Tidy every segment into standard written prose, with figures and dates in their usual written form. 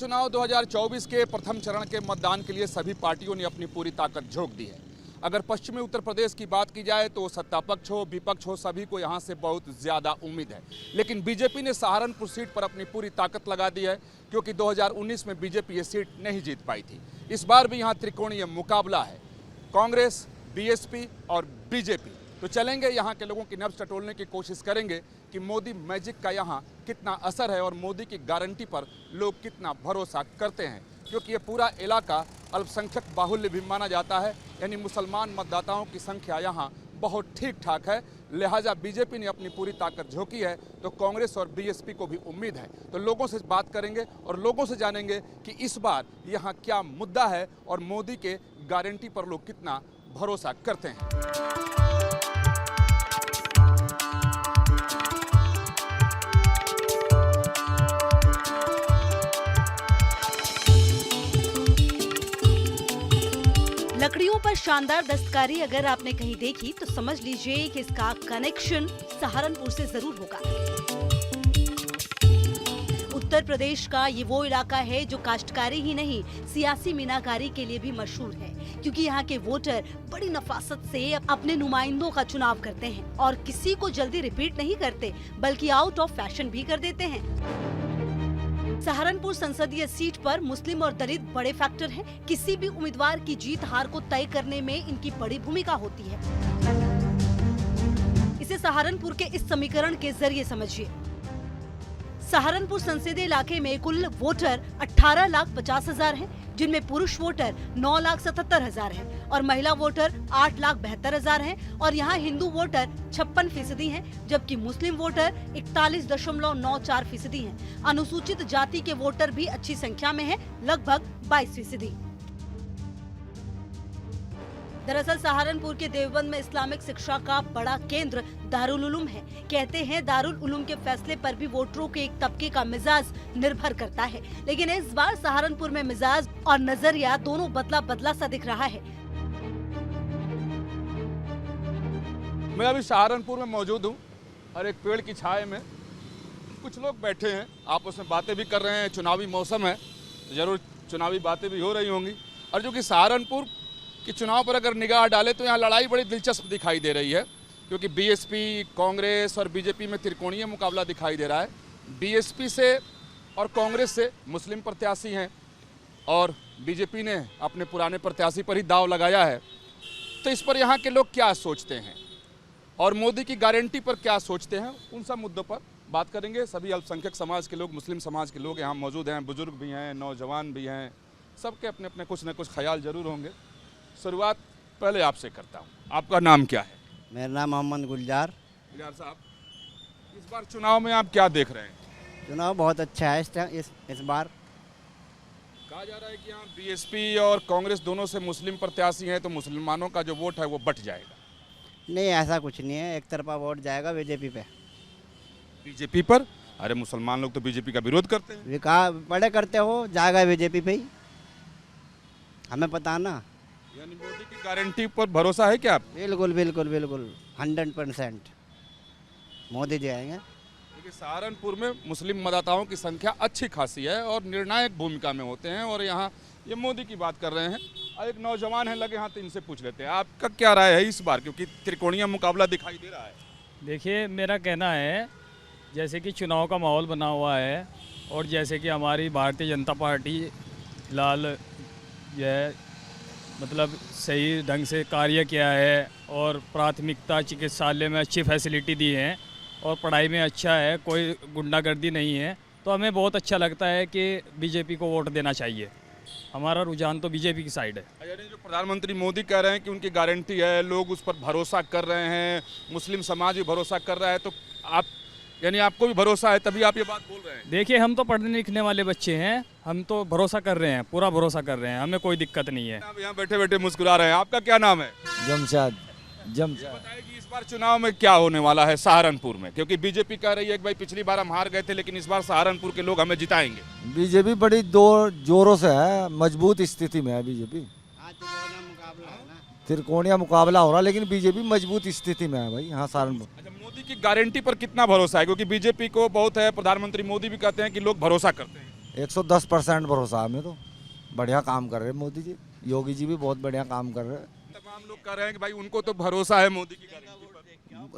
चुनाव 2024 के प्रथम चरण के मतदान के लिए सभी पार्टियों ने अपनी पूरी ताकत झोंक दी है। अगर पश्चिमी उत्तर प्रदेश की बात की जाए तो सत्ता पक्ष हो विपक्ष हो सभी को यहां से बहुत ज़्यादा उम्मीद है। लेकिन बीजेपी ने सहारनपुर सीट पर अपनी पूरी ताकत लगा दी है, क्योंकि 2019 में बीजेपी ये सीट नहीं जीत पाई थी। इस बार भी यहाँ त्रिकोणीय मुकाबला है, कांग्रेस, बीएसपी और बीजेपी। तो चलेंगे यहाँ के लोगों की नब्ज टटोलने की कोशिश करेंगे कि मोदी मैजिक का यहाँ कितना असर है और मोदी की गारंटी पर लोग कितना भरोसा करते हैं, क्योंकि ये पूरा इलाका अल्पसंख्यक बाहुल्य भी माना जाता है, यानी मुसलमान मतदाताओं की संख्या यहाँ बहुत ठीक ठाक है। लिहाजा बीजेपी ने अपनी पूरी ताकत झोंकी है तो कांग्रेस और बीएसपी को भी उम्मीद है। तो लोगों से बात करेंगे और लोगों से जानेंगे कि इस बार यहाँ क्या मुद्दा है और मोदी के गारंटी पर लोग कितना भरोसा करते हैं। लकड़ियों पर शानदार दस्तकारी अगर आपने कहीं देखी तो समझ लीजिए कि इसका कनेक्शन सहारनपुर से जरूर होगा। उत्तर प्रदेश का ये वो इलाका है जो काश्तकारी ही नहीं सियासी मीनाकारी के लिए भी मशहूर है, क्योंकि यहाँ के वोटर बड़ी नफासत से अपने नुमाइंदों का चुनाव करते हैं और किसी को जल्दी रिपीट नहीं करते बल्कि आउट ऑफ फैशन भी कर देते हैं। सहारनपुर संसदीय सीट पर मुस्लिम और दलित बड़े फैक्टर हैं। किसी भी उम्मीदवार की जीत हार को तय करने में इनकी बड़ी भूमिका होती है। इसे सहारनपुर के इस समीकरण के जरिए समझिए। सहारनपुर संसदीय इलाके में कुल वोटर 18,50,000 हैं, जिनमें पुरुष वोटर 9,77,000 हैं और महिला वोटर 8,72,000 हैं और यहाँ हिंदू वोटर 56% हैं, जबकि मुस्लिम वोटर 41.94% हैं। अनुसूचित जाति के वोटर भी अच्छी संख्या में हैं, लगभग 22%। दरअसल सहारनपुर के देवबंद में इस्लामिक शिक्षा का बड़ा केंद्र दारुल उलूम है। कहते हैं दारुल उलूम के फैसले पर भी वोटरों के एक तबके का मिजाज निर्भर करता है, लेकिन इस बार सहारनपुर में मिजाज और नजरिया दोनों बदला बदला सा दिख रहा है। मैं अभी सहारनपुर में मौजूद हूँ और एक पेड़ की छाया में कुछ लोग बैठे हैं, आपस में बातें भी कर रहे हैं। चुनावी मौसम है, जरूर चुनावी बातें भी हो रही होंगी। और जो कि सहारनपुर कि चुनाव पर अगर निगाह डालें तो यहाँ लड़ाई बड़ी दिलचस्प दिखाई दे रही है, क्योंकि बीएसपी, कांग्रेस और बीजेपी में त्रिकोणीय मुकाबला दिखाई दे रहा है। बीएसपी से और कांग्रेस से मुस्लिम प्रत्याशी हैं और बीजेपी ने अपने पुराने प्रत्याशी पर ही दांव लगाया है। तो इस पर यहाँ के लोग क्या सोचते हैं और मोदी की गारंटी पर क्या सोचते हैं, उन सब मुद्दों पर बात करेंगे। सभी अल्पसंख्यक समाज के लोग, मुस्लिम समाज के लोग यहाँ मौजूद हैं, बुजुर्ग भी हैं, नौजवान भी हैं, सबके अपने अपने कुछ न कुछ ख्याल जरूर होंगे। शुरुआत पहले आपसे करता हूँ, आपका नाम क्या है? मेरा नाम मोहम्मद गुलजार। गुलजार साहब, इस बार चुनाव में आप क्या देख रहे हैं? चुनाव बहुत अच्छा है इस बार। कहा जा रहा है कि यहाँ बीएसपी और कांग्रेस दोनों से मुस्लिम प्रत्याशी हैं, तो मुसलमानों का जो वोट है वो बट जाएगा। नहीं, ऐसा कुछ नहीं है, एक तरफा वोट जाएगा बीजेपी पे। बीजेपी पर? अरे मुसलमान लोग तो बीजेपी का विरोध करते हैं। विकास बड़े करते हो, जाएगा बीजेपी पे ही, हमें पता ना। यानी मोदी की गारंटी पर भरोसा है क्या आप? बिल्कुल बिल्कुल बिल्कुल 100% मोदी जी आएंगे। देखिए सहारनपुर में मुस्लिम मतदाताओं की संख्या अच्छी खासी है और निर्णायक भूमिका में होते हैं, और यहाँ ये मोदी की बात कर रहे हैं। और एक नौजवान है लगे हाथ, इनसे पूछ लेते हैं आपका क्या राय है इस बार, क्योंकि त्रिकोणीय मुकाबला दिखाई दे रहा है। देखिए मेरा कहना है, जैसे कि चुनाव का माहौल बना हुआ है और जैसे कि हमारी भारतीय जनता पार्टी लाल जो है मतलब सही ढंग से कार्य किया है और प्राथमिकता चिकित्सालय में अच्छी फैसिलिटी दी है और पढ़ाई में अच्छा है, कोई गुंडागर्दी नहीं है, तो हमें बहुत अच्छा लगता है कि बीजेपी को वोट देना चाहिए। हमारा रुझान तो बीजेपी की साइड है। यानी जो प्रधानमंत्री मोदी कह रहे हैं कि उनकी गारंटी है, लोग उस पर भरोसा कर रहे हैं, मुस्लिम समाज भी भरोसा कर रहा है, तो आप यानी आपको भी भरोसा है तभी आप ये बात बोल रहे हैं? देखिए हम तो पढ़ने लिखने वाले बच्चे हैं, हम तो भरोसा कर रहे हैं, पूरा भरोसा कर रहे हैं, हमें कोई दिक्कत नहीं है। आप यहाँ बैठे बैठे मुस्कुरा रहे हैं, आपका क्या नाम है? जमशाद। बताइए कि इस बार चुनाव में क्या होने वाला है सहारनपुर में, क्योंकि बीजेपी कह रही है कि भाई पिछली बार हम हार गए थे लेकिन इस बार सहारनपुर के लोग हमें जिताएंगे। बीजेपी बड़ी जोरों से है, मजबूत स्थिति में है बीजेपी। त्रिकोणीय मुकाबला हो रहा, लेकिन बीजेपी मजबूत स्थिति में है भाई यहाँ सहारनपुर। मोदी की गारंटी पर कितना भरोसा है, क्योंकि बीजेपी को बहुत है, प्रधानमंत्री मोदी भी कहते हैं कि लोग भरोसा करते हैं। 110% भरोसा हमें तो। बढ़िया काम कर रहे हैं मोदी जी, योगी जी भी बहुत बढ़िया काम कर रहे हैं। तमाम लोग कह रहे हैं कि भाई उनको तो भरोसा है मोदी की गारंटी पर।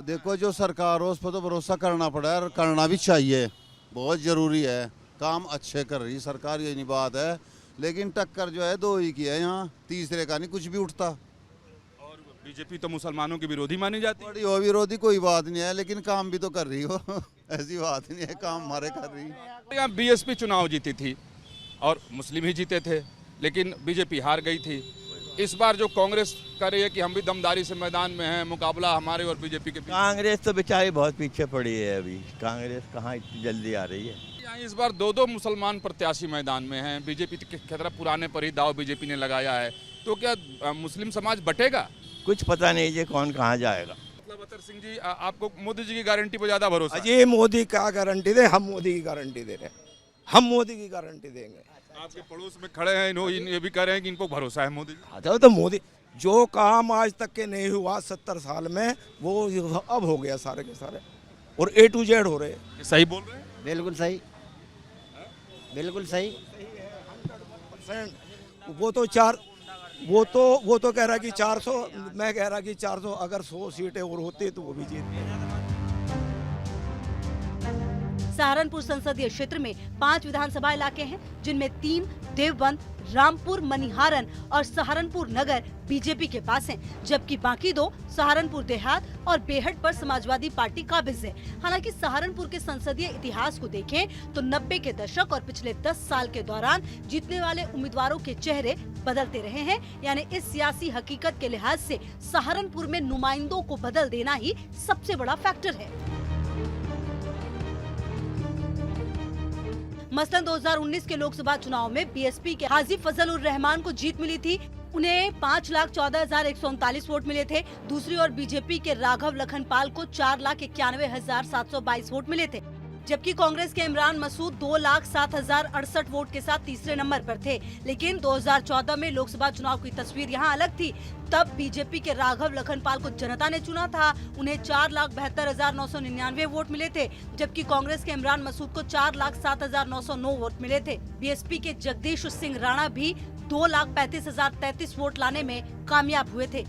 देखो जो सरकार हो उस पर तो भरोसा करना पड़ा है और करना भी चाहिए, बहुत ज़रूरी है। काम अच्छे कर रही सरकार, ये नहीं बात है, लेकिन टक्कर जो है दो ही की है यहाँ, तीसरे का नहीं कुछ भी उठता। और बीजेपी तो मुसलमानों की विरोधी मानी जाती है। बड़ी हो विरोधी कोई बात नहीं है, लेकिन काम भी तो कर रही हो ऐसी बात नहीं है, काम हमारे कर रही है। यहाँ बीएसपी चुनाव जीती थी और मुस्लिम ही जीते थे, लेकिन बीजेपी हार गई थी। इस बार जो कांग्रेस कर रही है कि हम भी दमदारी से मैदान में हैं, मुकाबला हमारे और बीजेपी के बीच। कांग्रेस तो बेचारी बहुत पीछे पड़ी है, अभी कांग्रेस कहाँ इतनी जल्दी आ रही है। यहाँ इस बार दो मुसलमान प्रत्याशी मैदान में हैं। बीजेपी की तरफ पुराने पर ही दाव बीजेपी ने लगाया है, तो क्या मुस्लिम समाज बटेगा? कुछ पता नहीं ये कौन कहाँ जाएगा। मतलब अतर सिंह जी, आपको मोदी जी की गारंटी पर ज्यादा भरोसा है? अजय मोदी का गारंटी दे, हम मोदी की गारंटी दे रहे हैं, हम मोदी की गारंटी देंगे। आपके पड़ोस में खड़े हैं ये भी कह रहे हैं कि इनको भरोसा है मोदी जी। अच्छा तो मोदी जो काम आज तक के नहीं हुआ 70 साल में, वो अब हो गया सारे के सारे, और A to Z हो रहे हैं। ये सही बोल रहे हैं? बिल्कुल सही, बिल्कुल सही। 100% वो तो कह रहा कि 400, मैं कह रहा कि 400, अगर 100 सीटें और होती तो वो भी जीतते। सहारनपुर संसदीय क्षेत्र में 5 विधानसभा इलाके हैं, जिनमें 3 देवबंद, रामपुर, मनिहारन और सहारनपुर नगर बीजेपी के पास हैं, जबकि बाकी 2 सहारनपुर देहात और बेहट पर समाजवादी पार्टी काबिज है। हालांकि सहारनपुर के संसदीय इतिहास को देखें तो 90 के दशक और पिछले 10 साल के दौरान जीतने वाले उम्मीदवारों के चेहरे बदलते रहे हैं। यानी इस सियासी हकीकत के लिहाज से सहारनपुर में नुमाइंदों को बदल देना ही सबसे बड़ा फैक्टर है। मसलन 2019 के लोकसभा चुनाव में बीएसपी के हाजी फजल उर रहमान को जीत मिली थी। उन्हें 5,14,139 वोट मिले थे। दूसरी ओर बीजेपी के राघव लखनपाल को 4,91,722 वोट मिले थे, जबकि कांग्रेस के इमरान मसूद 2,07,068 वोट के साथ तीसरे नंबर पर थे। लेकिन 2014 में लोकसभा चुनाव की तस्वीर यहाँ अलग थी। तब बीजेपी के राघव लखनपाल को जनता ने चुना था। उन्हें 4,72,999 वोट मिले थे, जबकि कांग्रेस के इमरान मसूद को 4,07,909 वोट मिले थे। बीएसपी के जगदीश सिंह राणा भी 2,35,033 वोट लाने में कामयाब हुए थे।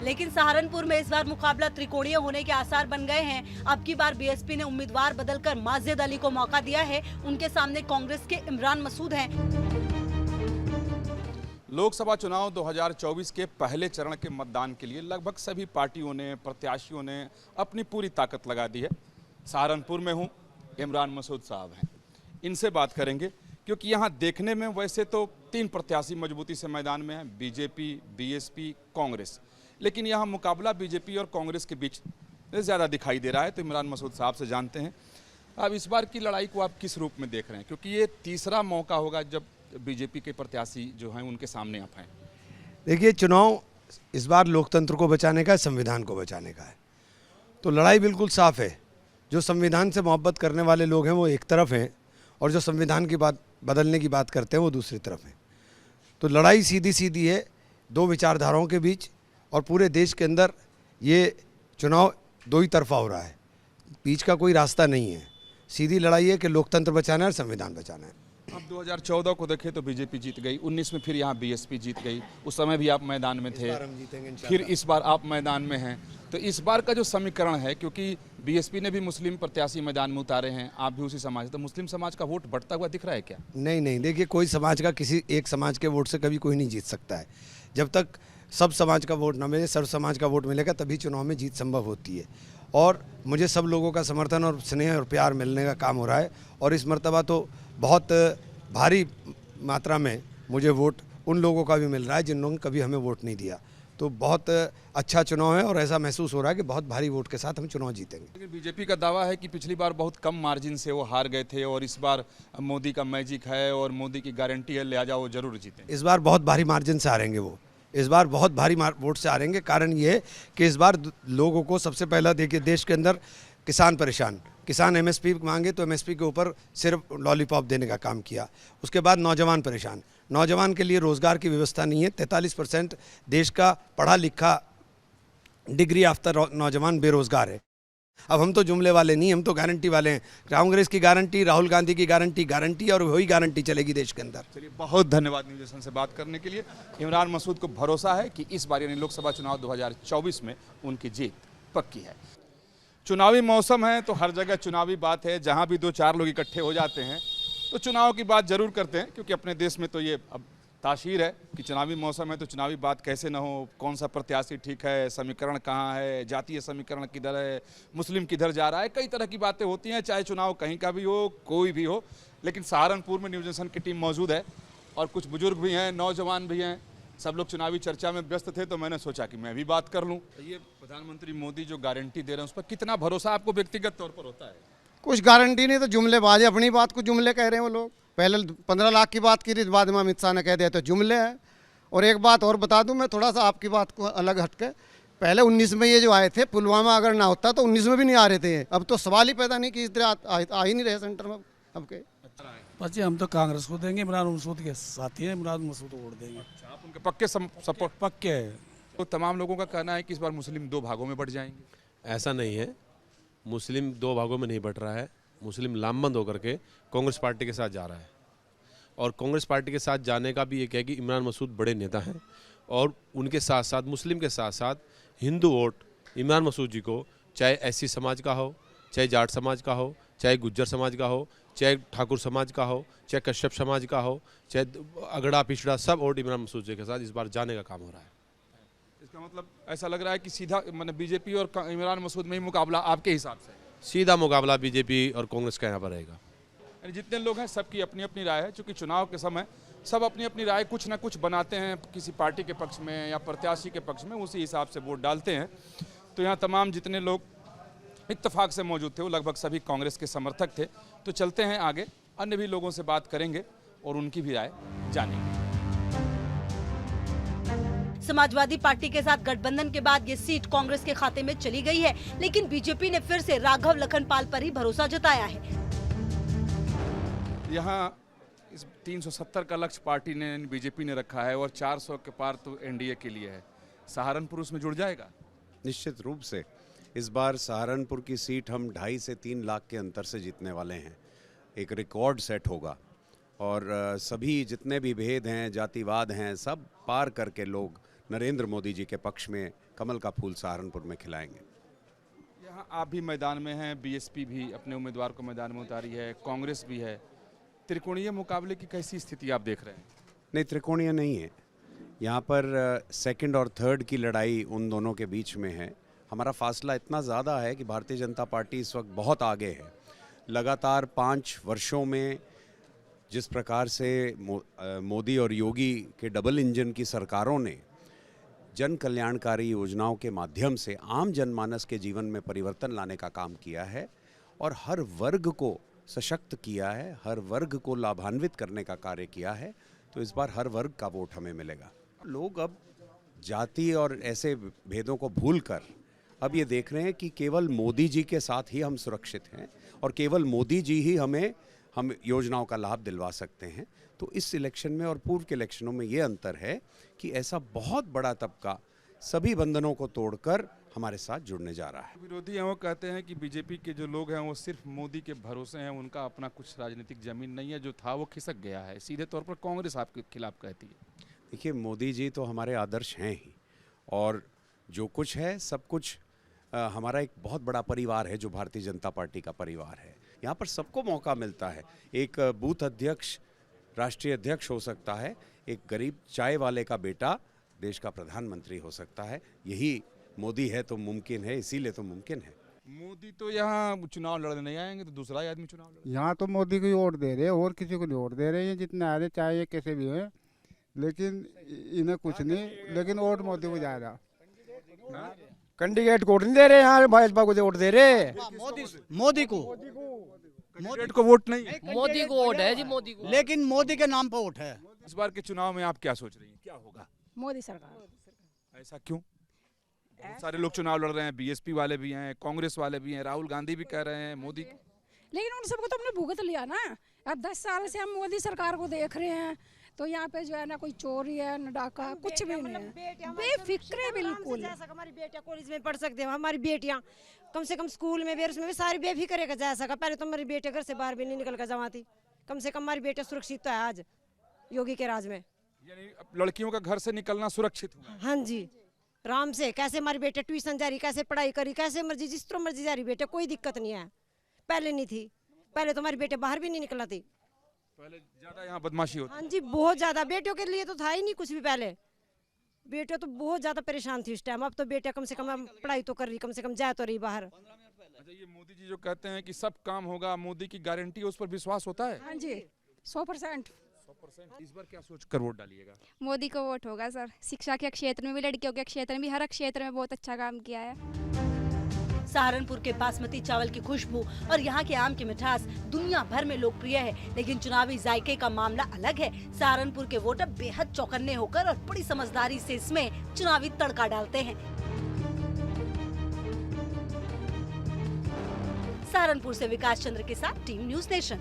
लेकिन सहारनपुर में इस बार मुकाबला त्रिकोणीय होने के आसार बन गए हैं। अब की बार बीएसपी ने उम्मीदवार बदलकर माजिद अली को मौका दिया है। उनके सामने कांग्रेस के इमरान मसूद हैं। लोकसभा चुनाव 2024 के पहले चरण के मतदान के लिए लगभग सभी पार्टियों ने, प्रत्याशियों ने अपनी पूरी ताकत लगा दी है। सहारनपुर में हूँ, इमरान मसूद साहब हैं, इनसे बात करेंगे, क्योंकि यहाँ देखने में वैसे तो 3 प्रत्याशी मजबूती से मैदान में हैं, बीजेपी, बीएसपी, कांग्रेस, लेकिन यहाँ मुकाबला बीजेपी और कांग्रेस के बीच ज़्यादा दिखाई दे रहा है। तो इमरान मसूद साहब से जानते हैं, अब इस बार की लड़ाई को आप किस रूप में देख रहे हैं, क्योंकि ये तीसरा मौका होगा जब बीजेपी के प्रत्याशी जो हैं उनके सामने आप हैं। देखिए, चुनाव इस बार लोकतंत्र को बचाने का है, संविधान को बचाने का है। तो लड़ाई बिल्कुल साफ है। जो संविधान से मोहब्बत करने वाले लोग हैं वो एक तरफ हैं, और जो संविधान की बात बदलने की बात करते हैं वो दूसरी तरफ हैं। तो लड़ाई सीधी सीधी है 2 विचारधाराओं के बीच, और पूरे देश के अंदर ये चुनाव 2 ही तरफा हो रहा है, बीच का कोई रास्ता नहीं है। सीधी लड़ाई है कि लोकतंत्र बचाना है और संविधान बचाना है। अब 2014 को देखें तो बीजेपी जीत गई, 19 में फिर यहाँ बीएसपी जीत गई, उस समय भी आप मैदान में थे, फिर इस बार आप मैदान में हैं। तो इस बार का जो समीकरण है, क्योंकि बीएसपी ने भी मुस्लिम प्रत्याशी मैदान में उतारे हैं, आप भी उसी समाज, तो मुस्लिम समाज का वोट बढ़ता हुआ दिख रहा है क्या? नहीं, देखिए, कोई समाज का किसी एक समाज के वोट से कभी कोई नहीं जीत सकता है। जब तक सब समाज का वोट ना मिले, सर्व समाज का वोट मिलेगा, तभी चुनाव में जीत संभव होती है। और मुझे सब लोगों का समर्थन और स्नेह और प्यार मिलने का काम हो रहा है, और इस मर्तबा तो बहुत भारी मात्रा में मुझे वोट उन लोगों का भी मिल रहा है जिन लोगों ने कभी हमें वोट नहीं दिया। तो बहुत अच्छा चुनाव है, और ऐसा महसूस हो रहा है कि बहुत भारी वोट के साथ हम चुनाव जीतेंगे। लेकिन बीजेपी का दावा है कि पिछली बार बहुत कम मार्जिन से वो हार गए थे, और इस बार मोदी का मैजिक है और मोदी की गारंटी है, लिहाजा वो जरूर जीतेंगे। इस बार बहुत भारी मार्जिन से हारेंगे वो, इस बार बहुत भारी वोट से हारेंगे। कारण ये है कि इस बार लोगों को सबसे पहला, देखिए, देश के अंदर किसान परेशान, किसान एमएसपी मांगे तो एमएसपी के ऊपर सिर्फ लॉलीपॉप देने का काम किया। उसके बाद नौजवान परेशान, नौजवान के लिए रोज़गार की व्यवस्था नहीं है। 43% देश का पढ़ा लिखा डिग्री याफ्ता नौजवान बेरोज़गार है। अब हम तो जुमले वाले नहीं, हम तो गारंटी वाले हैं। कांग्रेस की गारंटी, राहुल गांधी की गारंटी और वही गारंटी चलेगी देश के अंदर। चलिए, बहुत धन्यवाद न्यूज एशन से बात करने के लिए। इमरान मसूद को भरोसा है कि इस बार यानी लोकसभा चुनाव 2024 में उनकी जीत पक्की है। चुनावी मौसम है तो हर जगह चुनावी बात है। जहां भी 2-4 लोग इकट्ठे हो जाते हैं तो चुनाव की बात जरूर करते हैं, क्योंकि अपने देश में तो ये अब ताशीर है कि चुनावी मौसम है तो चुनावी बात कैसे ना हो। कौन सा प्रत्याशी ठीक है, समीकरण कहाँ है, जातीय समीकरण किधर है, मुस्लिम किधर जा रहा है, कई तरह की बातें होती हैं, चाहे चुनाव कहीं का भी हो, कोई भी हो। लेकिन सहारनपुर में न्यूज एशन की टीम मौजूद है और कुछ बुजुर्ग भी हैं, नौजवान भी हैं। सब लोग चुनावी चर्चा में व्यस्त थे तो मैंने सोचा कि मैं भी बात कर लूँ। ये प्रधानमंत्री मोदी जो गारंटी दे रहे हैं उस पर कितना भरोसा आपको व्यक्तिगत तौर पर होता है? कुछ गारंटी नहीं, तो जुमलेबाज है। अपनी बात को जुमले कह रहे हैं वो लोग। पहले 15 लाख की बात की थी, बाद में अमित शाह ने कह दिया तो जुमले हैं। और एक बात और बता दूं मैं, थोड़ा सा आपकी बात को अलग हटके, पहले 19 में ये जो आए थे, पुलवामा अगर ना होता तो 19 में भी नहीं आ रहे थे। अब तो सवाल ही पैदा नहीं कि इस तरह आ ही नहीं रहे सेंटर में अब के। बच्चे हम तो कांग्रेस को देंगे, इमरान मसूद के साथी हैं, इमरान मसूद को वोट देंगे। आप उनके पक्के सपोर्ट? पक्के है। तो तमाम लोगों का कहना है कि इस बार मुस्लिम 2 भागों में बट जाएंगे। ऐसा नहीं है, मुस्लिम 2 भागों में नहीं बट रहा है। मुस्लिम लामबंद होकर के कांग्रेस पार्टी के साथ जा रहा है और कांग्रेस पार्टी के साथ जाने का भी एक है कि इमरान मसूद बड़े नेता हैं और उनके साथ साथ मुस्लिम के साथ साथ हिंदू वोट इमरान मसूद जी को, चाहे एससी समाज का हो, चाहे जाट समाज का हो, चाहे गुज्जर समाज का हो, चाहे ठाकुर समाज का हो, चाहे कश्यप समाज का हो, चाहे अगड़ा पिछड़ा, सब वोट इमरान मसूद जी के साथ इस बार जाने का काम हो रहा है। इसका मतलब ऐसा लग रहा है कि सीधा मतलब बीजेपी और इमरान मसूद में ही मुकाबला आपके हिसाब से? सीधा मुकाबला बीजेपी और कांग्रेस का यहाँ पर रहेगा। यानी जितने लोग हैं सबकी अपनी अपनी राय है, क्योंकि चुनाव के समय सब अपनी अपनी राय कुछ ना कुछ बनाते हैं, किसी पार्टी के पक्ष में या प्रत्याशी के पक्ष में, उसी हिसाब से वोट डालते हैं। तो यहाँ तमाम जितने लोग इत्तेफाक से मौजूद थे वो लगभग सभी कांग्रेस के समर्थक थे। तो चलते हैं आगे, अन्य भी लोगों से बात करेंगे और उनकी भी राय जानेंगे। समाजवादी पार्टी के साथ गठबंधन के बाद ये सीट कांग्रेस के खाते में चली गई है, लेकिन बीजेपी ने फिर से राघव लखनपाल पर ही भरोसा जताया है। यहाँ इस 370 का लक्ष्य पार्टी ने, बीजेपी ने रखा है और 400 के पार तो एनडीए के लिए है। सहारनपुर उसमें जुड़ जाएगा? निश्चित रूप से इस बार सहारनपुर की सीट हम 2.5 से 3 लाख के अंतर से जीतने वाले हैं। एक रिकॉर्ड सेट होगा और सभी जितने भी भेद हैं, जातिवाद हैं, सब पार करके लोग नरेंद्र मोदी जी के पक्ष में कमल का फूल सहारनपुर में खिलाएंगे। यहाँ आप भी मैदान में हैं, बीएसपी भी अपने उम्मीदवार को मैदान में उतारी है, कांग्रेस भी है। त्रिकोणीय मुकाबले की कैसी स्थिति आप देख रहे हैं? नहीं, त्रिकोणीय नहीं है। यहाँ पर सेकंड और थर्ड की लड़ाई उन दोनों के बीच में है। हमारा फासला इतना ज़्यादा है कि भारतीय जनता पार्टी इस वक्त बहुत आगे है। लगातार 5 वर्षों में जिस प्रकार से मोदी और योगी के डबल इंजन की सरकारों ने जन कल्याणकारी योजनाओं के माध्यम से आम जनमानस के जीवन में परिवर्तन लाने का काम किया है और हर वर्ग को सशक्त किया है, हर वर्ग को लाभान्वित करने का कार्य किया है, तो इस बार हर वर्ग का वोट हमें मिलेगा। लोग अब जाति और ऐसे भेदों को भूलकर अब ये देख रहे हैं कि केवल मोदी जी के साथ ही हम सुरक्षित हैं और केवल मोदी जी ही हम योजनाओं का लाभ दिलवा सकते हैं। तो इस इलेक्शन में और पूर्व के इलेक्शनों में ये अंतर है कि ऐसा बहुत बड़ा तबका सभी बंधनों को तोड़कर हमारे साथ जुड़ने जा रहा है। विरोधी हैं वो कहते हैं कि बीजेपी के जो लोग हैं वो सिर्फ मोदी के भरोसे हैं, उनका अपना कुछ राजनीतिक जमीन नहीं है, जो था वो खिसक गया है। सीधे तौर पर कांग्रेस आपके खिलाफ कहती है। देखिए, मोदी जी तो हमारे आदर्श हैं ही और जो कुछ है सब कुछ हमारा एक बहुत बड़ा परिवार है जो भारतीय जनता पार्टी का परिवार है। यहाँ पर सबको मौका मिलता है। एक बूथ अध्यक्ष राष्ट्रीय अध्यक्ष हो सकता है, एक गरीब चाय वाले का बेटा देश का प्रधानमंत्री हो सकता है। यही मोदी है तो मुमकिन है, इसीलिए तो मुमकिन है। मोदी तो यहाँ चुनाव लड़ने नहीं आएंगे तो दूसरा ही आदमी चुनाव लड़े। यहाँ तो मोदी को ही वोट दे रहे हैं और किसी को नहीं वोट दे रहे हैं, जितने आ रहे चाहे ये कैसे भी है, लेकिन इन्हें कुछ नहीं, लेकिन वोट मोदी को जा रहा। कैंडिडेट को वोट नहीं दे रहे, यहाँ भाजपा को वोट दे रहे। मोदी को कैंडिडेट को वोट नहीं, मोदी को वोट है जी, मोदी को। लेकिन मोदी के नाम पर वोट है। इस बार के चुनाव में आप क्या सोच रही हैं, क्या होगा? मोदी सरकार। ऐसा क्यों? बहुत सारे लोग चुनाव लड़ रहे हैं, बीएसपी वाले भी हैं, कांग्रेस वाले भी हैं, राहुल गांधी भी कह रहे हैं मोदी। लेकिन उन सबको तो हमने भुगत लिया ना। अब 10 साल से हम मोदी सरकार को देख रहे हैं, तो यहाँ पे जो है ना कोई चोरी है न डाका, कुछ भी नहीं है, बेफिक्र बिल्कुल। हमारी बेटियां कॉलेज में पढ़ सकते हैं, हमारी बेटियां कम से कम स्कूल में भी उसमें भी सारी बेफिक्र का जा सका। पहले तो हमारी बेटियां घर से बाहर भी नहीं निकल कर जमा थी, कम से कम हमारी बेटियां सुरक्षित तो है आज योगी के राज में। यानी अब लड़कियों का घर से निकलना सुरक्षित हुआ। हाँ जी, आराम से कैसे हमारी बेटे ट्यूशन जा रही, कैसे पढ़ाई करी, कैसे मर्जी जिस तरह मर्जी जा रही बेटे, कोई दिक्कत नहीं है। पहले नहीं थी, पहले तो हमारी बेटे बाहर भी नहीं निकला थी, पहले ज्यादा यहाँ बदमाशी होती। हाँ जी बहुत ज्यादा, बेटियों के लिए तो था ही नहीं कुछ भी। पहले बेटियों तो बहुत ज्यादा परेशान थी उस टाइम, अब तो बेटियां कम से कम पढ़ाई तो कर रही, कम से कम जा तो रही बाहर। अच्छा, ये मोदी जी जो कहते हैं कि सब काम होगा, मोदी की गारंटी, उस पर विश्वास होता है? हाँ जी 100%। इस बार क्या सोचकर वोट डालिएगा? मोदी को वोट होगा सर। शिक्षा के क्षेत्र में भी, लड़कियों के क्षेत्र में भी, हर क्षेत्र में बहुत अच्छा काम किया है। सहारनपुर के बासमती चावल की खुशबू और यहाँ के आम की मिठास दुनिया भर में लोकप्रिय है, लेकिन चुनावी जायके का मामला अलग है। सहारनपुर के वोटर बेहद चौकन्ने होकर और बड़ी समझदारी से इसमें चुनावी तड़का डालते हैं। सहारनपुर से विकास चंद्र के साथ टीम न्यूज़ नेशन।